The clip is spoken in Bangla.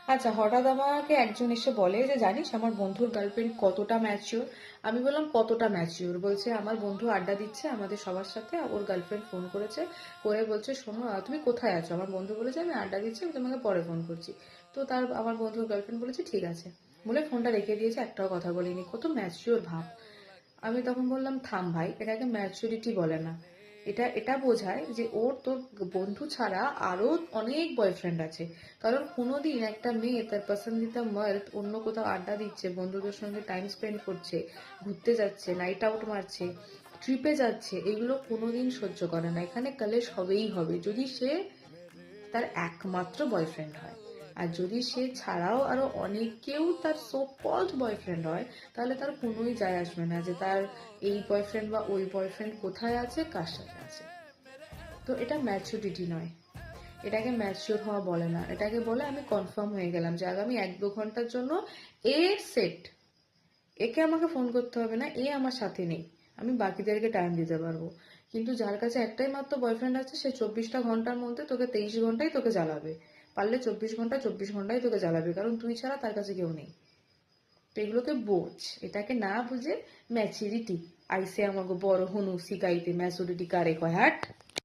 আচ্ছা, হঠাৎ আমাকে একজন এসে বলে যে জানিস আমার বন্ধুর গার্লফ্রেন্ড কতটা ম্যাচিওর। আমি বললাম কতটা ম্যাচিওর? বলছে আমার বন্ধু আড্ডা দিচ্ছে আমাদের সবার সাথে, ওর গার্লফ্রেন্ড ফোন করেছে, করে বলছে শোনো তুমি কোথায় আছো। আমার বন্ধু বলেছে আমি আড্ডা দিচ্ছি, আমি তোমাকে পরে ফোন করছি। তো আমার বন্ধুর গার্লফ্রেন্ড বলেছে ঠিক আছে, বলে ফোনটা রেখে দিয়েছে, একটাও কথা বলিনি। কত ম্যাচিওর ভাব। আমি তখন বললাম থাম ভাই, এটাকে ম্যাচুরিটি বলে না। এটা এটা বোঝায় যে ওর তোর বন্ধু ছাড়া আরো অনেক বয়ফ্রেন্ড আছে। কারণ কোনোদিন একটা মেয়ে তার পছন্দিতা মার্দ অন্য কোথাও আড্ডা দিচ্ছে, বন্ধুদের সঙ্গে টাইম স্পেন্ড করছে, ঘুরতে যাচ্ছে, নাইট আউট মারছে, ট্রিপে যাচ্ছে, এগুলো কোনোদিন সহ্য করে না। এখানে কালেশ হবেই হবে যদি সে তার একমাত্র বয়ফ্রেন্ড হয়। আর যদি সে ছাড়াও আরো অনেকেও তার সো কল্ড বয়ফ্রেন্ড হয়, তাহলে তার কোনোই যায় আসবে না যে তার এই বয়ফ্রেন্ড বা ওই বয়ফ্রেন্ড কোথায় আছে, কার সাথে আছে। তো এটা ম্যাচুরিটি নয়, এটাকে ম্যাচিওর হওয়া বলে না। এটাকে বলে আমি কনফার্ম হয়ে গেলাম যে আগামী 1-2 ঘন্টার জন্য এ সেট, একে আমাকে ফোন করতে হবে না, এ আমার সাথে নেই, আমি বাকিদেরকে টাইম দিতে পারবো। কিন্তু যার কাছে একটাই মাত্র বয়ফ্রেন্ড আছে, সে 24টা ঘন্টার মধ্যে তোকে 23 ঘন্টাই তোকে জ্বালাবে। পারলে 24 ঘন্টা 24 ঘন্টাই তোকে জ্বালাবে, কারণ তুই ছাড়া তার কাছে কেউ নেই। তো এগুলোকে বোঝ। এটাকে না বুঝে ম্যাচুরিটি আইসে আমাকে বড় হনু শিখাইতে ম্যাচুরিটি কারে কয় হাট।